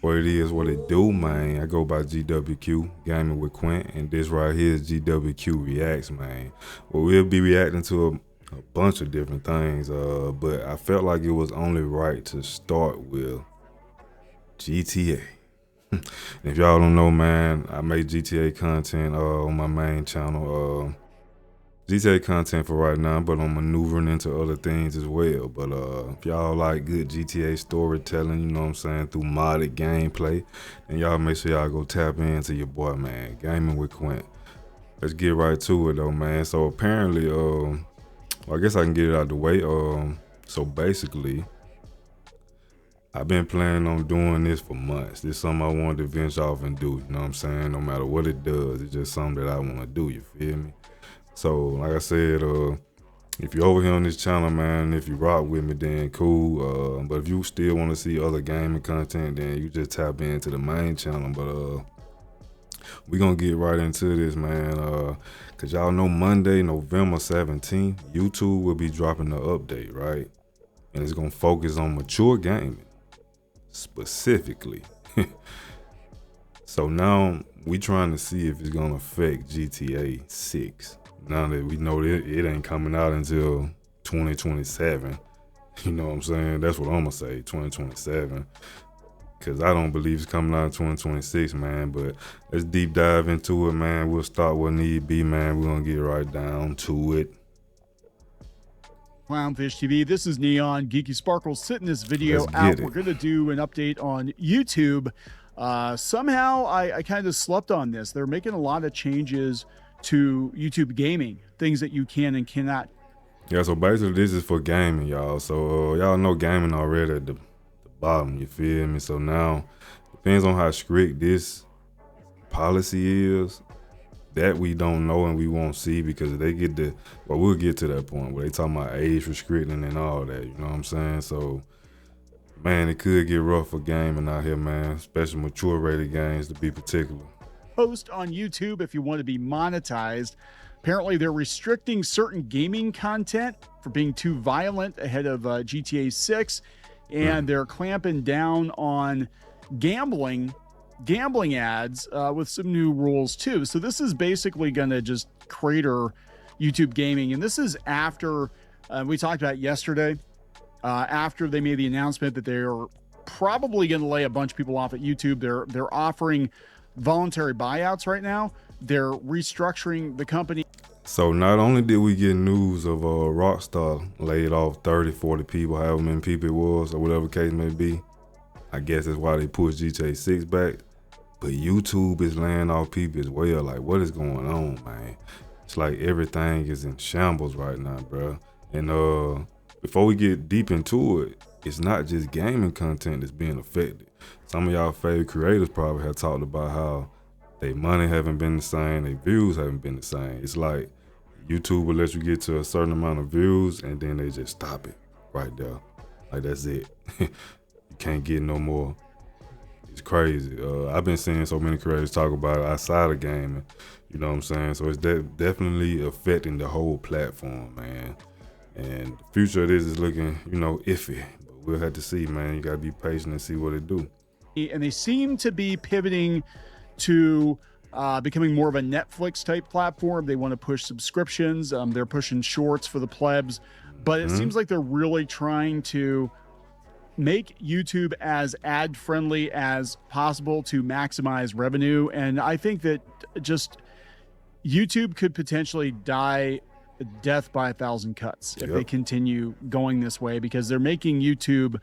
What it is, what it do, man. I go by GWQ, Gaming with Quint, and this right here is GWQ Reacts, man. Well, we'll be reacting to a bunch of different things, but I felt like it was only right to start with GTA. If y'all don't know, man, I make GTA content on my main channel. GTA content for right now, but I'm maneuvering into other things as well. But if y'all like good GTA storytelling, you know what I'm saying, through modded gameplay, then y'all make sure y'all go tap into your boy, man, Gaming with Quint. Let's get right to it though, man. So apparently, well, I guess I can get it out the way. So basically, I've been planning on doing this for months. This is something I wanted to venture off and do, you know what I'm saying? No matter what it does, it's just something that I want to do, you feel me? So, like I said, if you're over here on this channel, man, if you rock with me, then cool. But if you still want to see other gaming content, then you just tap into the main channel. But we're going to get right into this, man. Because y'all know Monday, November 17th, YouTube will be dropping the update, right? And it's going to focus on mature gaming, specifically. So now we trying to see if it's going to affect GTA 6. Now that we know that it ain't coming out until 2027, you know what I'm saying? That's what I'm gonna say, 2027. Cause I don't believe it's coming out in 2026, man. But let's deep dive into it, man. We'll start what need be, man. We're gonna get right down to it. Clownfish TV. This is Neon Geeky Sparkles sitting this video Let's out. get it. We're going to do an update on YouTube. Somehow I kind of slept on this. They're making a lot of changes to YouTube gaming, things that you can and cannot. Yeah, so basically this is for gaming, y'all. So y'all know gaming already at the bottom, you feel me? So now, depends on how strict this policy is, that we don't know and we won't see, because they get the, well, we'll get to that point where they talking about age restricting and all that, you know what I'm saying? So, man, it could get rough for gaming out here, man, especially mature rated games to be particular. Post on YouTube if you want to be monetized. Apparently, they're restricting certain gaming content for being too violent ahead of GTA 6, and they're clamping down on gambling ads with some new rules too. So this is basically going to just crater YouTube gaming, and this is after we talked about yesterday. After they made the announcement that they're probably going to lay a bunch of people off at YouTube, they're offering voluntary buyouts right now. They're restructuring the company. So not only did we get news of Rockstar laid off 30, 40 people, however many people it was, or whatever case may be, I guess that's why they pushed GTA 6 back. But YouTube is laying off people as well. Like, what is going on, man? It's like everything is in shambles right now, bro. And before we get deep into it, it's not just gaming content that's being affected. Some of y'all favorite creators probably have talked about how their money haven't been the same, their views haven't been the same. It's like YouTube will let you get to a certain amount of views and then they just stop it right there. Like, that's it. You can't get no more. It's crazy. I've been seeing so many creators talk about it outside of gaming, you know what I'm saying? So it's definitely affecting the whole platform, man. And the future of this is looking, iffy. But we'll have to see, man. You gotta be patient and see what it do. And they seem to be pivoting to becoming more of a Netflix type platform. They want to push subscriptions. They're pushing shorts for the plebs, but it seems like they're really trying to make YouTube as ad friendly as possible to maximize revenue. And I think that just YouTube could potentially die death by 1,000 cuts if they continue going this way, because they're making YouTube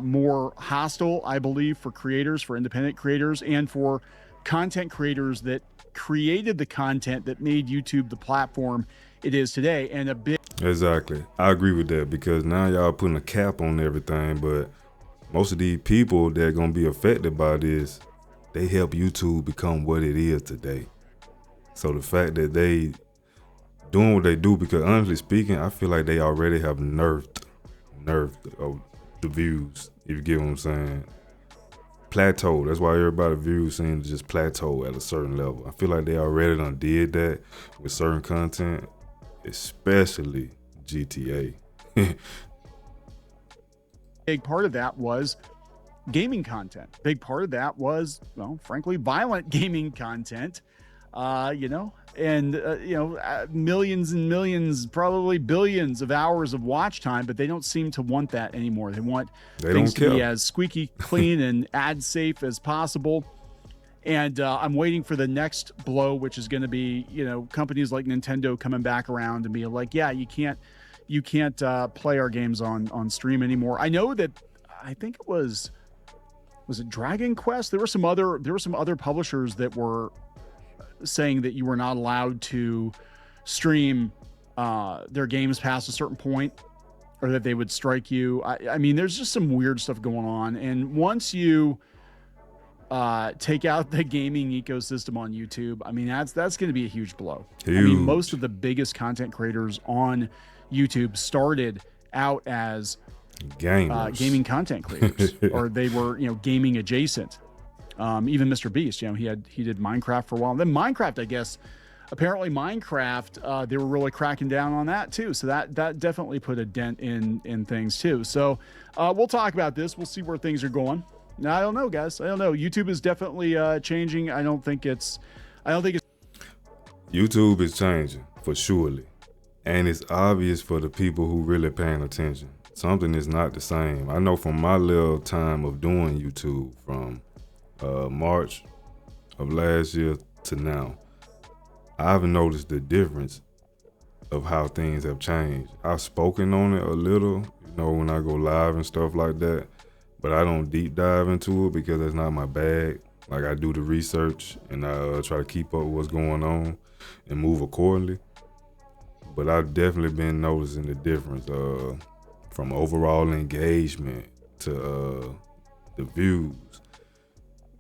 more hostile, I believe, for creators, for independent creators, and for content creators that created the content that made YouTube the platform it is today. And a big Exactly. I agree with that, because now y'all putting a cap on everything, but most of these people that are gonna be affected by this, they help YouTube become what it is today. So the fact that they doing what they do, because honestly speaking, I feel like they already have nerfed the views, if you get what I'm saying. Plateau. That's why everybody's views seem to just plateau at a certain level. I feel like they already done did that with certain content, especially GTA. big part of that was gaming content. Big part of that was, well, frankly, violent gaming content. Millions and millions, probably billions of hours of watch time, but they don't seem to want that anymore. They want things to be as squeaky clean and ad safe as possible. And I'm waiting for the next blow, which is going to be, companies like Nintendo coming back around and be like, yeah, you can't play our games on stream anymore. I know that, I think it was it Dragon Quest? There were some other publishers that were saying that you were not allowed to stream their games past a certain point, or that they would strike you. I mean, there's just some weird stuff going on. And once you take out the gaming ecosystem on YouTube, I mean, that's going to be a huge blow. Huge. I mean, most of the biggest content creators on YouTube started out as gaming content creators, or they were, gaming adjacent. Even Mr. Beast, he did Minecraft for a while. And then Minecraft, I guess, apparently Minecraft, they were really cracking down on that too. So that definitely put a dent in things too. So we'll talk about this. We'll see where things are going. Now, I don't know, guys. I don't know. YouTube is definitely changing. I don't think it's. YouTube is changing for surely, and it's obvious for the people who really paying attention. Something is not the same. I know from my little time of doing YouTube, from March of last year to now, I've noticed the difference of how things have changed. I've spoken on it a little, when I go live and stuff like that, but I don't deep dive into it because that's not my bag. Like, I do the research and I try to keep up with what's going on and move accordingly. But I've definitely been noticing the difference from overall engagement to the views.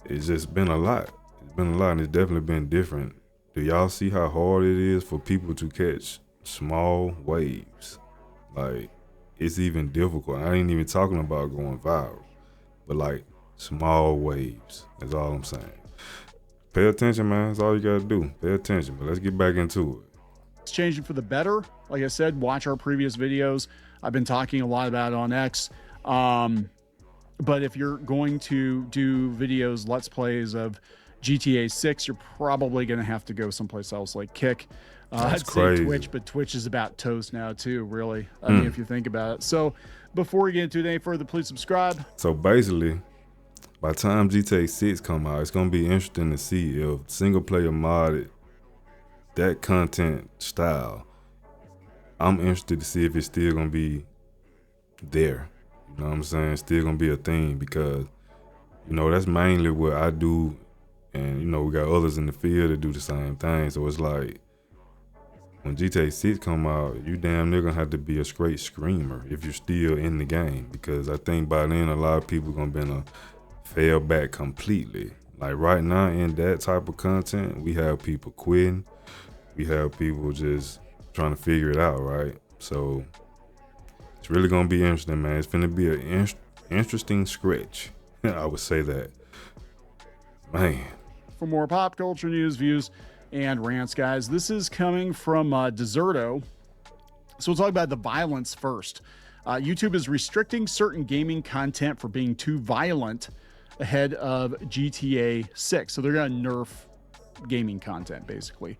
It's just been a lot. It's been a lot, and it's definitely been different. Do y'all see how hard it is for people to catch small waves? Like, it's even difficult. I ain't even talking about going viral, but like small waves. That's all I'm saying. Pay attention, man. That's all you gotta do. Pay attention. But let's get back into it. It's changing for the better. Like I said, watch our previous videos. I've been talking a lot about it on X. But if you're going to do videos, Let's Plays of GTA 6, you're probably going to have to go someplace else like Kick. I'd say Twitch, but Twitch is about toast now too, really. I mean, if you think about it. So before we get into it any further, please subscribe. So basically, by the time GTA 6 come out, it's going to be interesting to see if single player modded that content style. I'm interested to see if it's still going to be there. You know what I'm saying? Still gonna be a thing because, that's mainly what I do. And, we got others in the field that do the same thing. So it's like, when GTA 6 come out, you damn near gonna have to be a straight screamer if you're still in the game. Because I think by then a lot of people gonna be fail back completely. Like right now in that type of content, we have people quitting. We have people just trying to figure it out, right? So it's really gonna be interesting, man. It's gonna be an interesting scratch. I would say that, man. For more pop culture news, views, and rants, guys, this is coming from Deserto. So we'll talk about the violence first. YouTube is restricting certain gaming content for being too violent ahead of GTA 6. So they're gonna nerf gaming content, basically.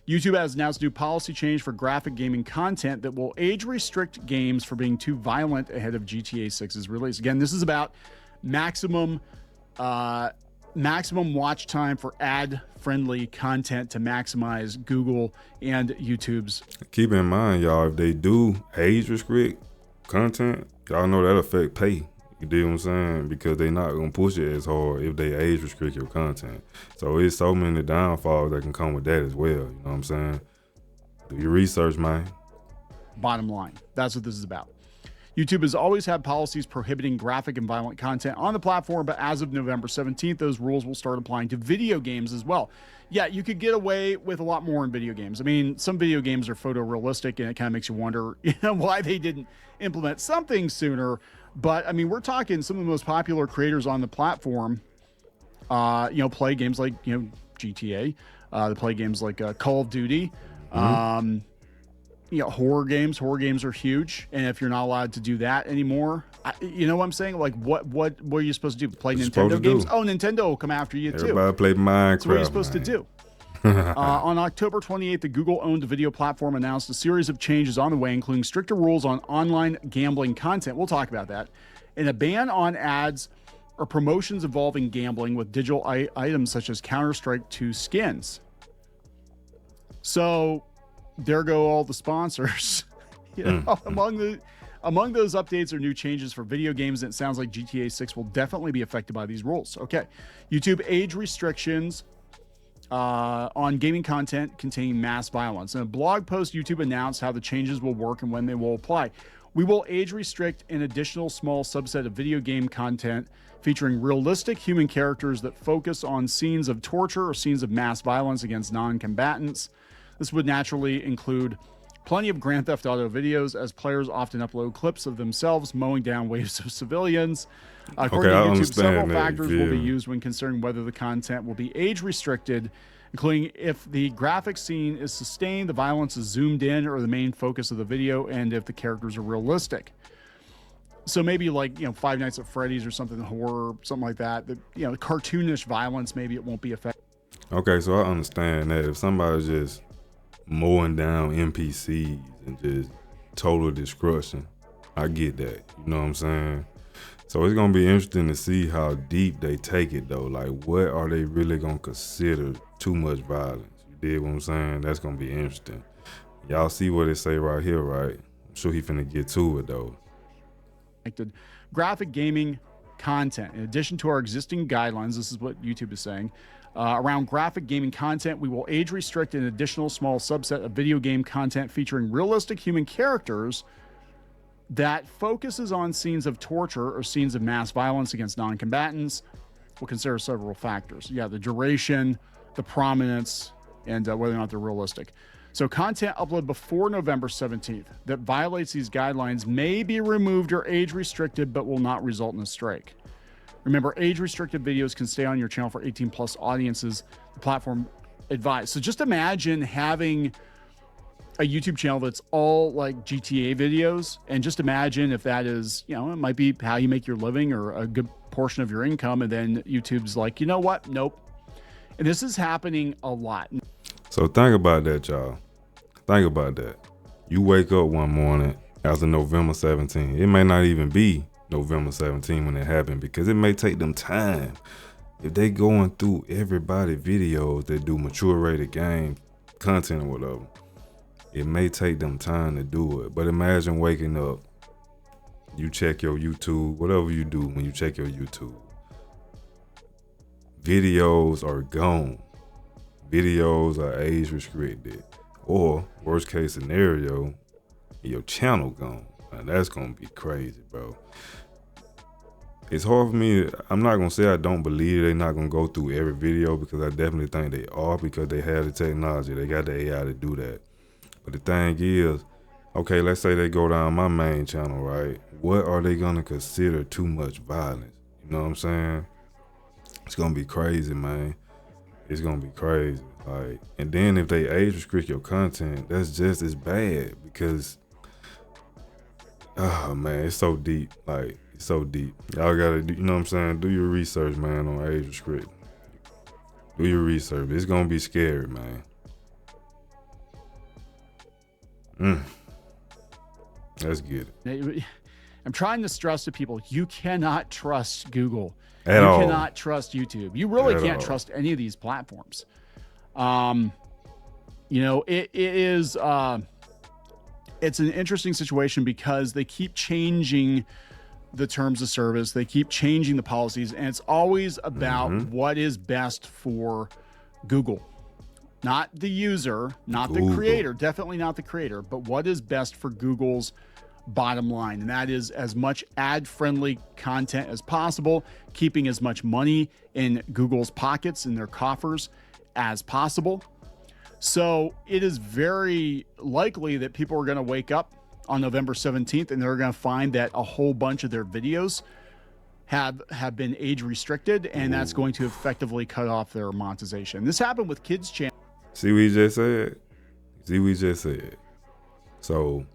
YouTube has announced a new policy change for graphic gaming content that will age restrict games for being too violent ahead of GTA 6's release. Again, this is about maximum watch time for ad-friendly content to maximize Google and YouTube's. Keep in mind, y'all, if they do age restrict content, y'all know that affect pay. You dig what I'm saying? Because they not gonna push it as hard if they age restrict your content. So it's so many downfalls that can come with that as well. You know what I'm saying? Do your research, man. Bottom line, that's what this is about. YouTube has always had policies prohibiting graphic and violent content on the platform, but as of November 17th, those rules will start applying to video games as well. Yeah, you could get away with a lot more in video games. I mean, some video games are photorealistic, and it kind of makes you wonder, why they didn't implement something sooner. But I mean, we're talking some of the most popular creators on the platform, play games like, GTA, they play games like Call of Duty, horror games are huge, and if you're not allowed to do that anymore, you know what I'm saying? Like, what are you supposed to do? Play Nintendo games? Oh, Nintendo will come after you too. Everybody play Minecraft. So what are you supposed to do? On October 28th, the Google-owned video platform announced a series of changes on the way, including stricter rules on online gambling content. We'll talk about that. And a ban on ads or promotions involving gambling with digital items such as Counter-Strike 2 skins. So there go all the sponsors. Among those updates are new changes for video games, and it sounds like GTA 6 will definitely be affected by these rules. Okay. YouTube age restrictions on gaming content containing mass violence. In a blog post, YouTube announced how the changes will work and when they will apply. We will age restrict an additional small subset of video game content featuring realistic human characters that focus on scenes of torture or scenes of mass violence against non-combatants. This would naturally include plenty of Grand Theft Auto videos, as players often upload clips of themselves mowing down waves of civilians. According to YouTube, several factors will be used when considering whether the content will be age restricted, including if the graphic scene is sustained, the violence is zoomed in, or the main focus of the video, and if the characters are realistic. So maybe like, Five Nights at Freddy's or something, horror, something like that. Cartoonish violence, maybe it won't be affected. Okay, so I understand that if somebody's just mowing down NPCs and just total destruction, I get that. You know what I'm saying? So it's gonna be interesting to see how deep they take it though. Like, what are they really gonna consider too much violence? You dig what I'm saying? That's gonna be interesting. Y'all see what it say right here, right? I'm sure he finna get to it though. Graphic gaming content. In addition to our existing guidelines, this is what YouTube is saying, around graphic gaming content, we will age restrict an additional small subset of video game content featuring realistic human characters that focuses on scenes of torture or scenes of mass violence against non-combatants. We'll consider several factors. Yeah, the duration, the prominence, and whether or not they're realistic. So content uploaded before November 17th that violates these guidelines may be removed or age restricted, but will not result in a strike. Remember, age-restricted videos can stay on your channel for 18-plus audiences, the platform advised. So just imagine having a YouTube channel that's all like GTA videos, and just imagine if that is, it might be how you make your living or a good portion of your income, and then YouTube's like, you know what? Nope. And this is happening a lot. So think about that, y'all. Think about that. You wake up one morning after November 17th. It may not even be November 17 when it happened, because it may take them time. If they going through everybody videos that do mature rated game content or whatever, it may take them time to do it. But imagine waking up, you check your YouTube, whatever you do when you check your YouTube, videos are gone. Videos are age restricted, or worst case scenario, your channel gone. Now, that's gonna be crazy, bro. It's hard for me. I'm not gonna say I don't believe they're not gonna go through every video, because I definitely think they are, because they have the technology. They got the AI to do that. But the thing is, okay, let's say they go down my main channel, right? What are they gonna consider too much violence? You know what I'm saying? It's gonna be crazy, man. It's gonna be crazy. Like, and then if they age restrict your content, that's just as bad, because oh man, it's so deep. Like, it's so deep. Y'all gotta do, you know what I'm saying? Do your research, man, on age restrict. Do your research. It's gonna be scary, man. Let's get it. I'm trying to stress to people, you cannot trust Google. You cannot trust YouTube. You really can't trust any of these platforms. It is it's an interesting situation, because they keep changing the terms of service. They keep changing the policies, and it's always about what is best for Google. Not the user, not the creator, definitely not the creator, but what is best for Google's bottom line. And that is as much ad-friendly content as possible, keeping as much money in Google's pockets, in their coffers, as possible. So it is very likely that people are going to wake up on November 17th and they're going to find that a whole bunch of their videos have been age restricted, and that's going to effectively cut off their monetization. This happened with kids' channels. See what he just said? See what he just said? So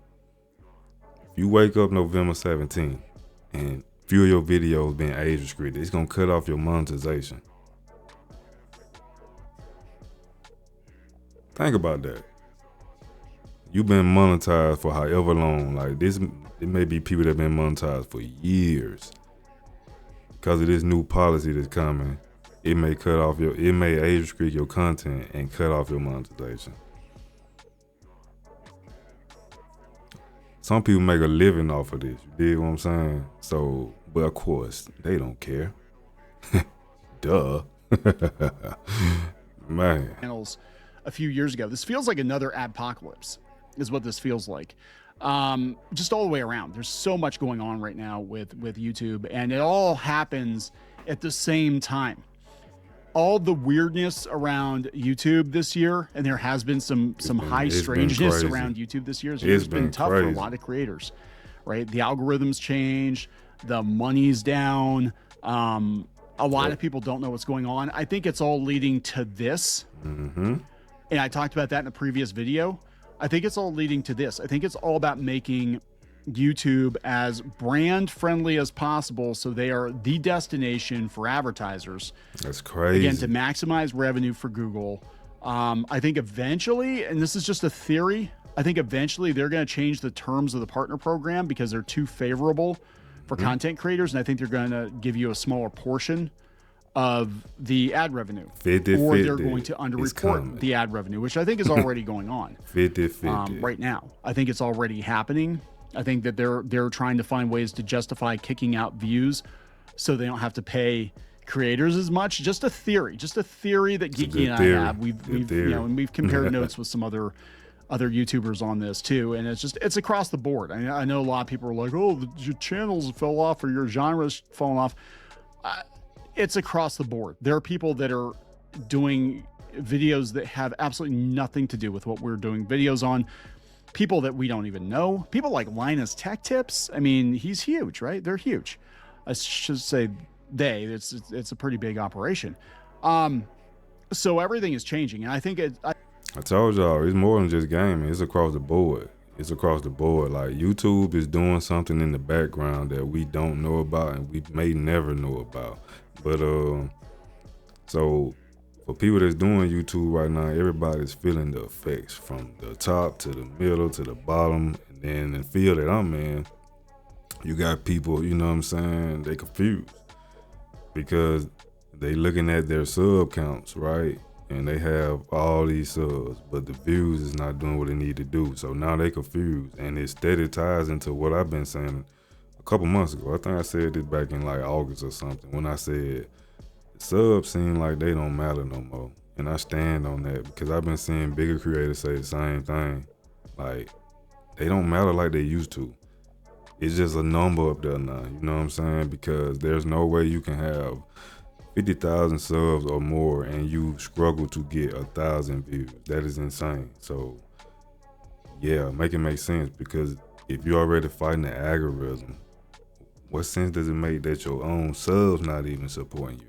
if you wake up November 17th and few of your videos being age restricted, it's gonna cut off your monetization. Think about that. You've been monetized for however long. Like this, it may be people that have been monetized for years. Because of this new policy that's coming, it may age restrict your content and cut off your monetization. Some people make a living off of this. You dig what I'm saying? So, but of course, they don't care. Duh. Man. Channels a few years ago. This feels like another adpocalypse, is what this feels like. Just all the way around. There's so much going on right now with YouTube, and it all happens at the same time. All the weirdness around YouTube this year, and there has been some high strangeness around YouTube this year. It's been tough for a lot of creators, right? The algorithms changed, the money's down. A lot of people don't know what's going on. I think it's all leading to this. Mm-hmm. And I talked about that in a previous video. I think it's all leading to this. I think it's all about making YouTube as brand friendly as possible, so they are the destination for advertisers. That's crazy. Again, to maximize revenue for Google. I think eventually, and this is just a theory, I think eventually they're going to change the terms of the partner program because they're too favorable for content creators, and I think they're going to give you a smaller portion of the ad revenue, 50, or they're going to underreport the ad revenue, which I think is already going on 50-50 right now. I think it's already happening. I think that they're trying to find ways to justify kicking out views so they don't have to pay creators as much. Just a theory that Geeky and I have. We've compared notes with some other YouTubers on this too, and it's across the board. I know a lot of people are like, oh, your channels fell off or your genres fallen off. It's across the board. There are people that are doing videos that have absolutely nothing to do with what we're doing videos on. People that we don't even know. People like Linus Tech Tips. I mean, he's huge, right? They're huge. I should say it's a pretty big operation. So everything is changing, and I think I told y'all, it's more than just gaming. It's across the board. It's across the board. Like, YouTube is doing something in the background that we don't know about and we may never know about. But so for people that's doing YouTube right now, everybody's feeling the effects from the top to the middle to the bottom. And then in the field that I'm in, you got people, you know what I'm saying, they confused because they looking at their sub counts, right? And they have all these subs, but the views is not doing what they need to do. So now they confused, and it steady ties into what I've been saying a couple months ago. I think I said this back in like August or something when I said the subs seem like they don't matter no more. And I stand on that because I've been seeing bigger creators say the same thing. Like, they don't matter like they used to. It's just a number up there now, you know what I'm saying? Because there's no way you can have 50,000 subs or more and you struggle to get 1,000 views. That is insane. So yeah, make it make sense, because if you're already fighting the algorithm, what sense does it make that your own subs not even supporting you?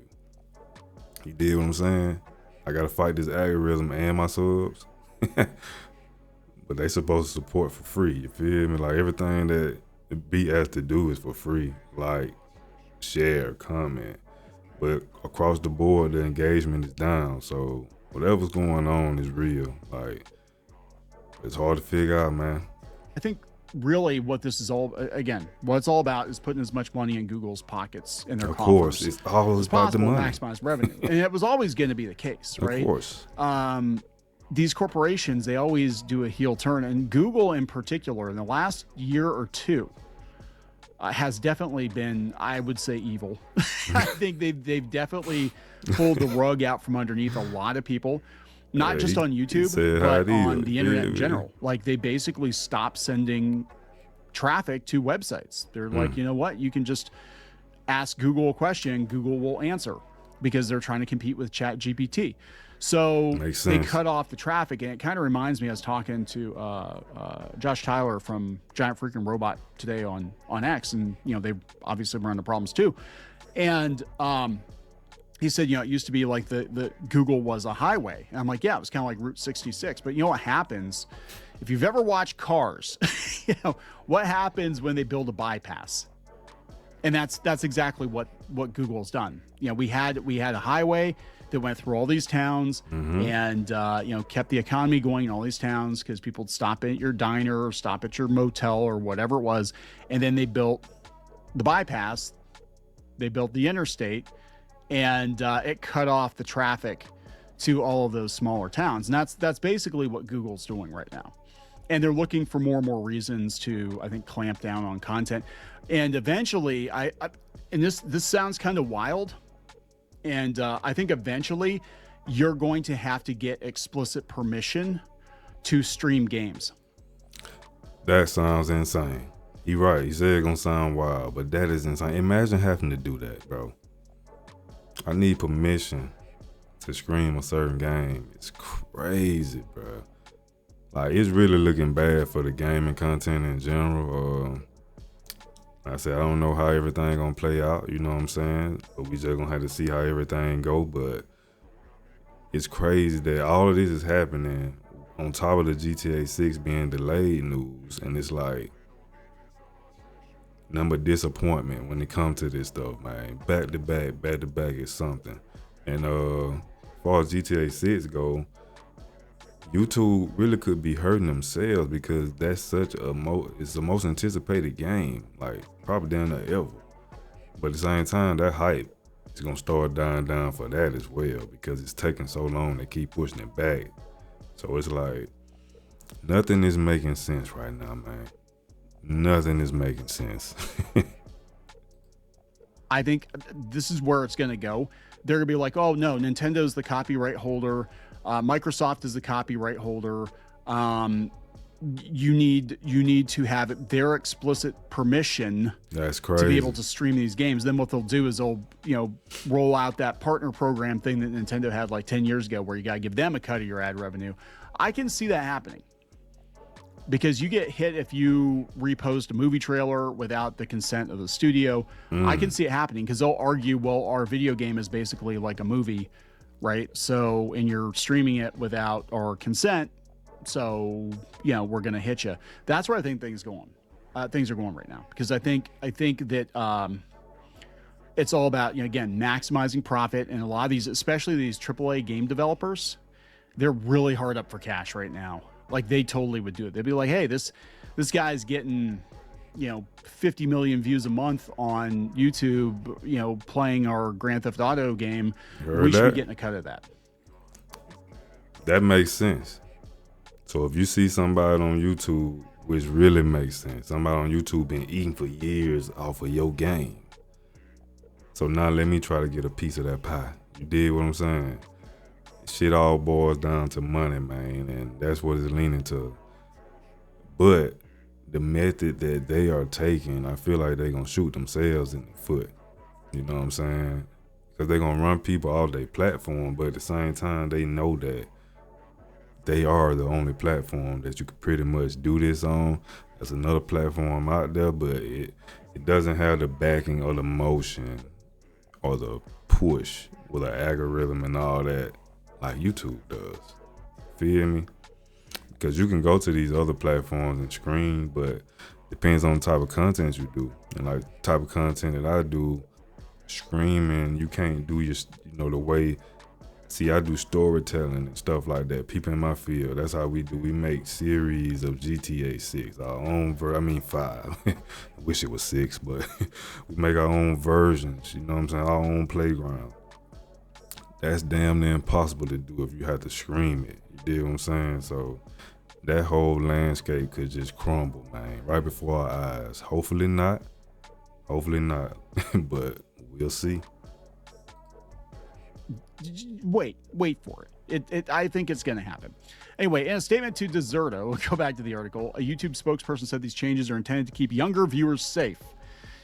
You dig what I'm saying? I gotta fight this algorithm and my subs. But they supposed to support for free, you feel me? Like, everything that the beat has to do is for free. Like, share, comment. But across the board, the engagement is down. So whatever's going on is real. Like, it's hard to figure out, man. I think really what this is all, again, what it's all about is putting as much money in Google's pockets in their coffers. Of course, it's always about the money. Maximize revenue. And it was always going to be the case, right? Of course. These corporations, they always do a heel turn. And Google in particular, in the last year or two, has definitely been, I would say, evil. I think they've definitely pulled the rug out from underneath a lot of people, not just on YouTube, but on the internet in general. Like, they basically stopped sending traffic to websites. They're like, you know what? You can just ask Google a question, Google will answer, because they're trying to compete with ChatGPT. So they cut off the traffic, and it kind of reminds me, I was talking to Josh Tyler from Giant Freaking Robot today on X, and they obviously run into problems too. And he said, it used to be like the Google was a highway. And I'm like, yeah, it was kind of like Route 66. But you know what happens If you've ever watched Cars, what happens when they build a bypass? And that's exactly what Google's done. We had a highway that went through all these towns and kept the economy going in all these towns because people would stop at your diner or stop at your motel or whatever it was. And then they built the bypass, they built the interstate, and it cut off the traffic to all of those smaller towns. And that's basically what Google's doing right now. And they're looking for more and more reasons to, I think, clamp down on content. And eventually, and this sounds kind of wild, and I think eventually you're going to have to get explicit permission to stream games. That sounds insane. He right. He said it's gonna sound wild, but that is insane. Imagine having to do that, bro. I need permission to stream a certain game. It's crazy, bro. Like, it's really looking bad for the gaming content in general. Like I said, I don't know how everything gonna play out, you know what I'm saying? But we just gonna have to see how everything go. But it's crazy that all of this is happening on top of the GTA 6 being delayed news. And it's like, number disappointment when it comes to this stuff, man. Back to back is something. And as far as GTA 6 go, YouTube really could be hurting themselves because that's such it's the most anticipated game, like probably down there ever. But at the same time, that hype is gonna start dying down for that as well because it's taking so long to keep pushing it back. So it's like nothing is making sense right now, man. Nothing is making sense. I think this is where it's going to go. They're going to be like, oh, no, Nintendo's the copyright holder. Microsoft is the copyright holder. You need to have their explicit permission. That's crazy. To be able to stream these games. Then what they'll do is they'll roll out that partner program thing that Nintendo had like 10 years ago where you got to give them a cut of your ad revenue. I can see that happening. Because you get hit if you repost a movie trailer without the consent of the studio. I can see it happening because they'll argue, well, our video game is basically like a movie, right? So, and you're streaming it without our consent. So, we're going to hit you. That's where I think things are going right now. Because I think that it's all about, again, maximizing profit. And a lot of these, especially these AAA game developers, they're really hard up for cash right now. Like, they totally would do it. They'd be like, hey, this guy's getting, 50 million views a month on YouTube, playing our Grand Theft Auto game. We should be getting a cut of that. That makes sense. So if you see somebody on YouTube, which really makes sense, somebody on YouTube been eating for years off of your game. So now let me try to get a piece of that pie. You dig what I'm saying? Shit all boils down to money, man, and that's what it's leaning to. But the method that they are taking, I feel like they're going to shoot themselves in the foot. You know what I'm saying? Because they're going to run people off their platform, but at the same time, they know that they are the only platform that you could pretty much do this on. There's another platform out there, but it doesn't have the backing or the motion or the push with an algorithm and all that like YouTube does. Feel me? Because you can go to these other platforms and stream, but depends on the type of content you do. And like the type of content that I do, streaming, you can't do your, the way. See, I do storytelling and stuff like that. People in my field, that's how we do. We make series of GTA 6, our own 5. I wish it was 6, but we make our own versions, you know what I'm saying? Our own playground. That's damn near impossible to do if you have to stream it. You dig what I'm saying? So that whole landscape could just crumble, man, right before our eyes. Hopefully not, but we'll see. Wait for it. I think it's going to happen. Anyway, in a statement to Deserto, we'll go back to the article, a YouTube spokesperson said these changes are intended to keep younger viewers safe.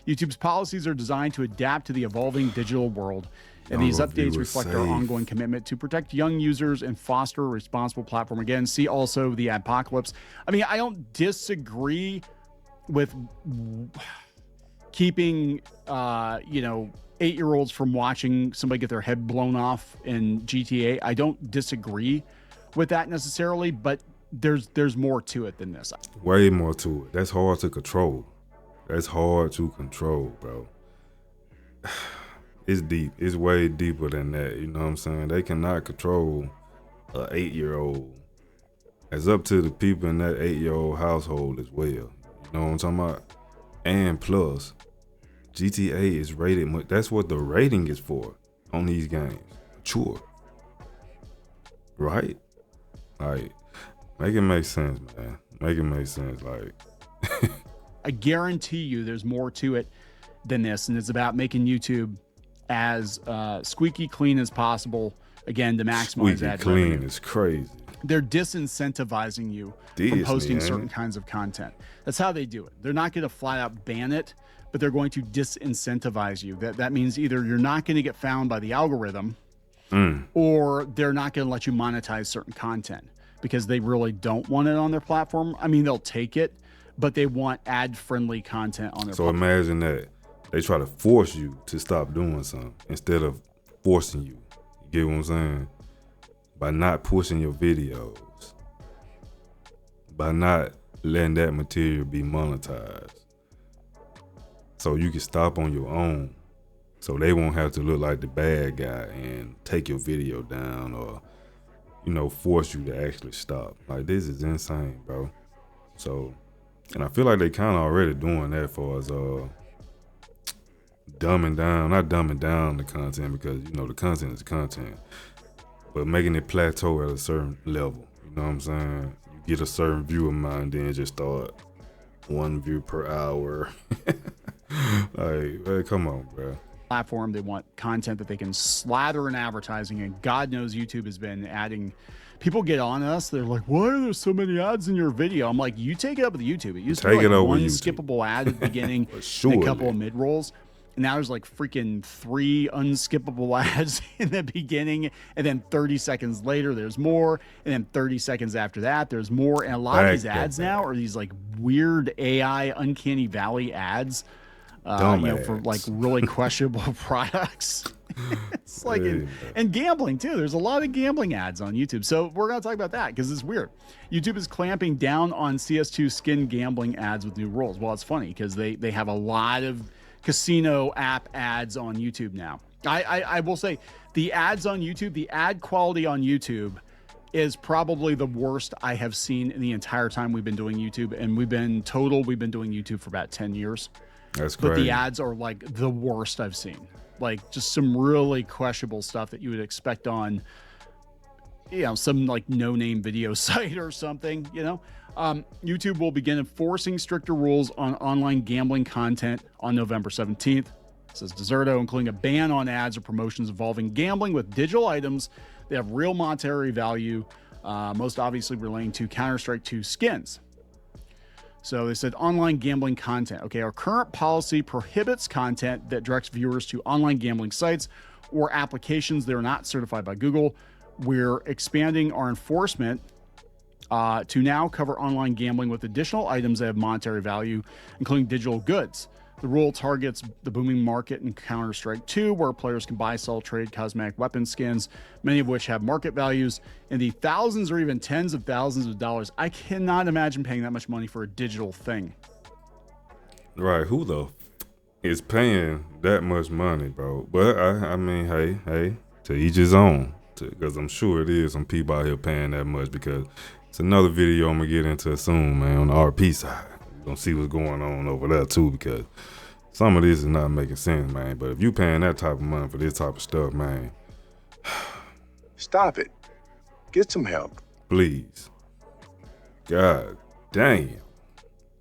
YouTube's policies are designed to adapt to the evolving digital world, and these updates reflect our ongoing commitment to protect young users and foster a responsible platform. Again, see also the apocalypse. I mean, I don't disagree with keeping, 8-year-olds from watching somebody get their head blown off in GTA. I don't disagree with that necessarily, but there's more to it than this. Way more to it. That's hard to control. That's hard to control, bro. It's deep. It's way deeper than that. You know what I'm saying? They cannot control an 8-year-old. It's up to the people in that 8-year-old household as well. You know what I'm talking about? And plus, GTA is rated. That's what the rating is for on these games. Mature. Right? Like, make it make sense, man. Make it make sense. Like, I guarantee you there's more to it than this. And it's about making YouTube as squeaky clean as possible. Again, to maximize ad clean revenue. is crazy. They're disincentivizing you from posting certain kinds of content. That's how they do it. They're not going to flat out ban it, but they're going to disincentivize you. That means either you're not going to get found by the algorithm, or they're not going to let you monetize certain content because they really don't want it on their platform. I mean, they'll take it, but they want ad-friendly content on their platform. So imagine that. They try to force you to stop doing something instead of forcing you. You get what I'm saying? By not pushing your videos. By not letting that material be monetized. So you can stop on your own. So they won't have to look like the bad guy and take your video down or, you know, force you to actually stop. Like, this is insane, bro. So, and I feel like they kind of already doing that for us, not dumbing down the content because, you know, the content is content, but making it plateau at a certain level. You know what I'm saying? You get a certain view of mine, then just start 1 view per hour. Like, man, come on, bro. Platform, they want content that they can slather in advertising, and God knows YouTube has been adding. People get on us, they're like, why are there so many ads in your video? I'm like, you take it up with YouTube. It used to be like one skippable ad at the beginning and a couple of mid-rolls. And now there's like freaking 3 unskippable ads in the beginning, and then 30 seconds later there's more, and then 30 seconds after that there's more. And a lot of these ads now are these like weird AI uncanny valley ads, for like really questionable products. It's like, and gambling too. There's a lot of gambling ads on YouTube. So we're going to talk about that because it's weird. YouTube is clamping down on CS2 skin gambling ads with new rules. Well, it's funny because they have a lot of casino app ads on YouTube now. I will say the ads on YouTube, the ad quality on YouTube is probably the worst I have seen in the entire time we've been doing YouTube. And we've been doing YouTube for about 10 years. That's crazy. But the ads are like the worst I've seen. Like just some really questionable stuff that you would expect on, you know, some like no-name video site or something, you know. YouTube will begin enforcing stricter rules on online gambling content on November 17th. It says Deserto, including a ban on ads or promotions involving gambling with digital items that have real monetary value, most obviously relating to Counter-Strike 2 skins. So they said online gambling content. Okay, our current policy prohibits content that directs viewers to online gambling sites or applications that are not certified by Google. We're expanding our enforcement to now cover online gambling with additional items that have monetary value, including digital goods. The rule targets the booming market in Counter-Strike 2, where players can buy, sell, trade cosmetic weapon skins, many of which have market values in the thousands or even tens of thousands of dollars. I cannot imagine paying that much money for a digital thing. Right, who the is paying that much money, bro? But I mean, hey, to each his own, because I'm sure it is some people out here paying that much, because it's another video I'm gonna get into soon, man, on the RP side. Gonna see what's going on over there too, because some of this is not making sense, man. But if you paying that type of money for this type of stuff, man, stop it. Get some help, please. God damn.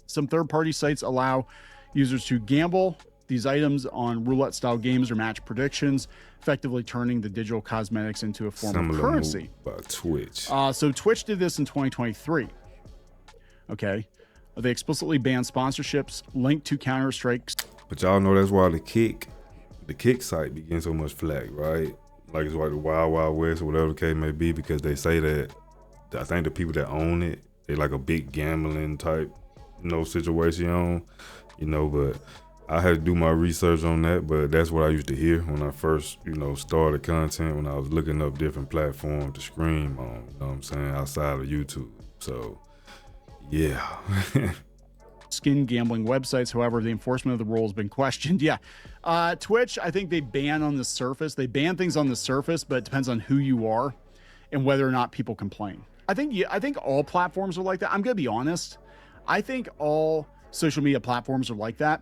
Some third-party sites allow users to gamble these items on roulette-style games or match predictions, effectively turning the digital cosmetics into a form of currency. By Twitch. So Twitch did this in 2023. Okay. They explicitly banned sponsorships linked to Counter-Strike. But y'all know that's why the kick site be getting so much flack, right? Like it's like the Wild Wild West or whatever the case may be, because they say that, I think the people that own it, they like a big gambling type, situation, but I had to do my research on that, but that's what I used to hear when I first, started content, when I was looking up different platforms to stream on, you know what I'm saying, outside of YouTube. So, yeah. Skin gambling websites. However, the enforcement of the rule has been questioned. Yeah. Twitch, I think they ban on the surface. They ban things on the surface, but it depends on who you are and whether or not people complain. I think all platforms are like that. I'm going to be honest. I think all social media platforms are like that.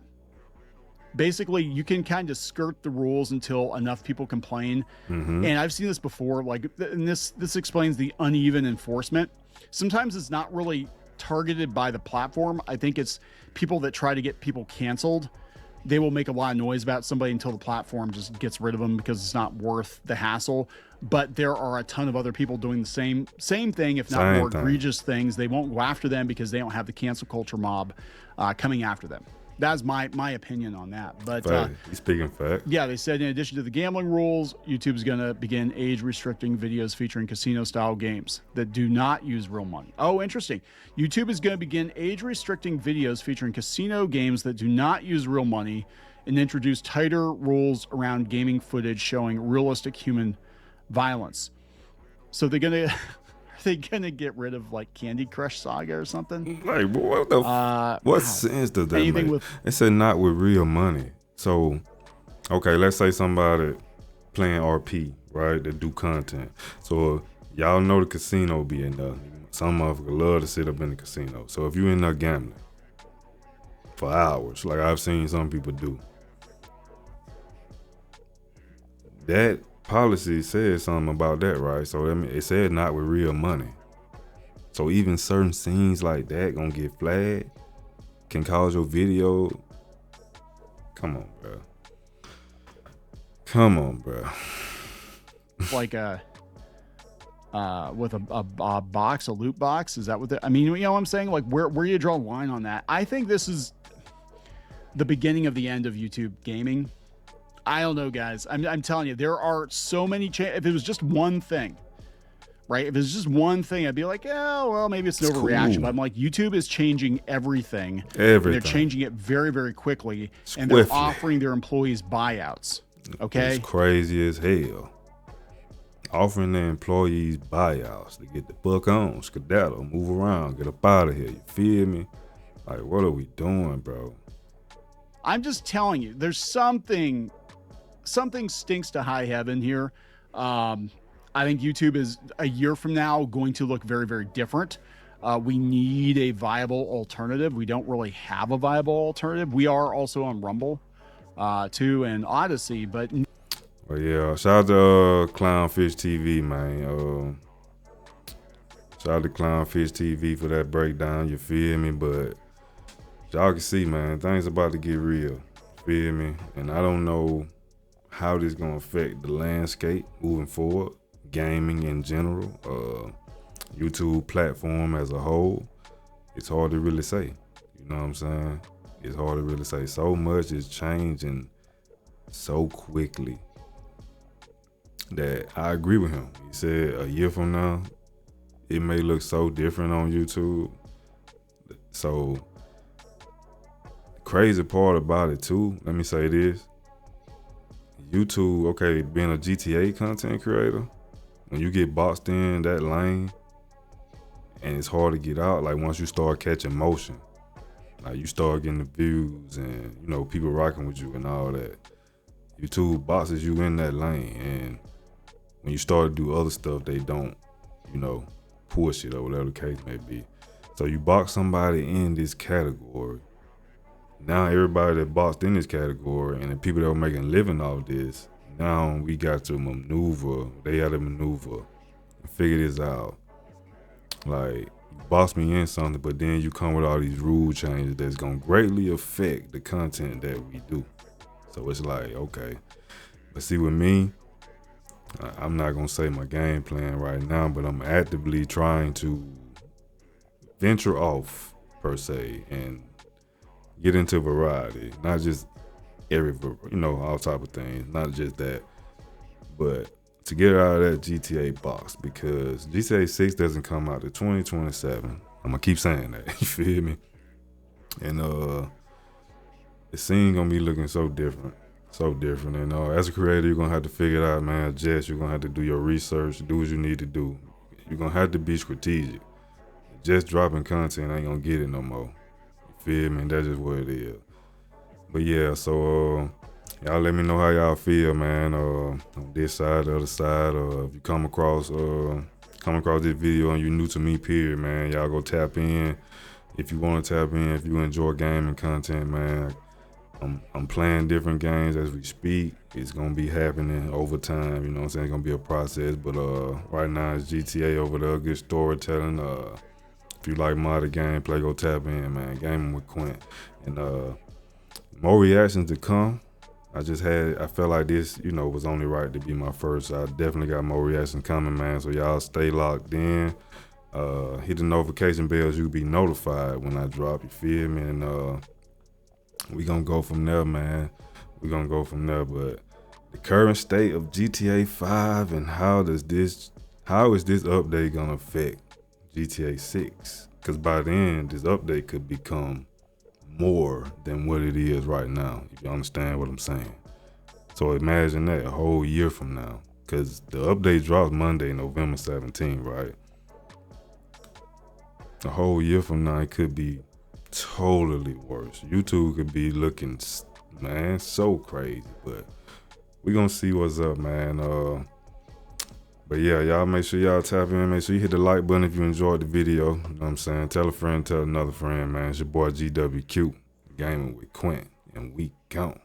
Basically, you can kind of skirt the rules until enough people complain. And I've seen this before, like, and this explains the uneven enforcement. Sometimes it's not really targeted by the platform. I think it's people that try to get people canceled. They will make a lot of noise about somebody until the platform just gets rid of them because it's not worth the hassle. But there are a ton of other people doing the same thing, if not more egregious things. They won't go after them because they don't have the cancel culture mob coming after them. That's my opinion on that. But he's speaking fact. yeah, they said in addition to the gambling rules, YouTube is going to begin age restricting videos featuring casino style games that do not use real money. Oh, interesting. YouTube is going to begin age restricting videos featuring casino games that do not use real money and introduce tighter rules around gaming footage showing realistic human violence. So they're going to they gonna get rid of like Candy Crush Saga or something? Like what the what sense does that make? It said not with real money. So okay, let's say somebody playing RP, right? That do content. So y'all know the casino be in there. Some motherfuckers love to sit up in the casino. So if you in there gambling for hours, like I've seen some people do, that policy says something about that, right? So I mean, it said not with real money. So even certain scenes like that gonna get flagged, can cause your video. Come on, bro. Come on, bro. Like with a box, a loot box. Is that what I mean? You know what I'm saying? Like where do you draw a line on that? I think this is the beginning of the end of YouTube gaming. I don't know, guys. I'm telling you, there are so many if it was just one thing, right? If it was just one thing, I'd be like, yeah, well, maybe it's an overreaction. Cool. But I'm like, YouTube is changing everything. They're changing it very, very quickly. And they're offering their employees buyouts. Okay. It's crazy as hell. Offering their employees buyouts to get the buck on, skedaddle, move around, get up out of here. You feel me? Like, what are we doing, bro? I'm just telling you, there's something stinks to high heaven here. I think YouTube is a year from now going to look very, very different. We need a viable alternative. We don't really have a viable alternative. We are also on Rumble, too, and Odyssey, but. Well, yeah, shout out to Clownfish TV, man. Shout out to Clownfish TV for that breakdown. You feel me? But y'all can see, man, things about to get real. Feel me? And I don't know how this gonna affect the landscape moving forward, gaming in general, YouTube platform as a whole. It's hard to really say. You know what I'm saying? It's hard to really say. So much is changing so quickly that I agree with him. He said a year from now, it may look so different on YouTube. So the crazy part about it too, let me say this. YouTube, okay, being a GTA content creator, when you get boxed in that lane and it's hard to get out, like once you start catching motion, like you start getting the views and, you know, people rocking with you and all that, YouTube boxes you in that lane, and when you start to do other stuff, they don't, you know, push it or whatever the case may be. So you box somebody in this category. Now everybody that boxed in this category and the people that were making a living off this, now we got to maneuver. They had to maneuver and figure this out. Like, you box me in something, but then you come with all these rule changes that's gonna greatly affect the content that we do. So it's like, okay. But see, with me, I'm not gonna say my game plan right now, but I'm actively trying to venture off, per se, and get into variety, not just all type of things, not just that, but to get out of that GTA box, because GTA 6 doesn't come out to 2027. I'm gonna keep saying that, you feel me? And the scene gonna be looking so different. And as a creator, you're gonna have to figure it out, man. Jess, you're gonna have to do your research, do what you need to do. You're gonna have to be strategic. just dropping content ain't gonna get it no more. You feel me? That's just what it is. But yeah, so y'all let me know how y'all feel, man. On this side, the other side. If you come across this video and you're new to me, period, man, y'all go tap in. If you want to tap in, if you enjoy gaming content, man, I'm playing different games as we speak. It's gonna be happening over time, you know what I'm saying? It's gonna be a process, but right now it's GTA over there, good storytelling. If you like modded gameplay, go tap in, man. Gaming with Quint. And more reactions to come. I felt like this, you know, was only right to be my first. I definitely got more reactions coming, man. So y'all stay locked in. Hit the notification bells, you'll be notified when I drop, you feel me? And we gonna go from there, man. We gonna go from there. But the current state of GTA 5 and how is this update gonna affect GTA 6? Because by then, this update could become more than what it is right now, if you understand what I'm saying. So imagine that a whole year from now, because the update drops Monday, November 17th, right? A whole year from now, it could be totally worse. YouTube could be looking, man, so crazy, but we gonna see what's up, man. But yeah, y'all make sure y'all tap in. Make sure you hit the like button if you enjoyed the video. You know what I'm saying? Tell a friend, tell another friend, man. It's your boy GWQ, gaming with Quint, and we gone.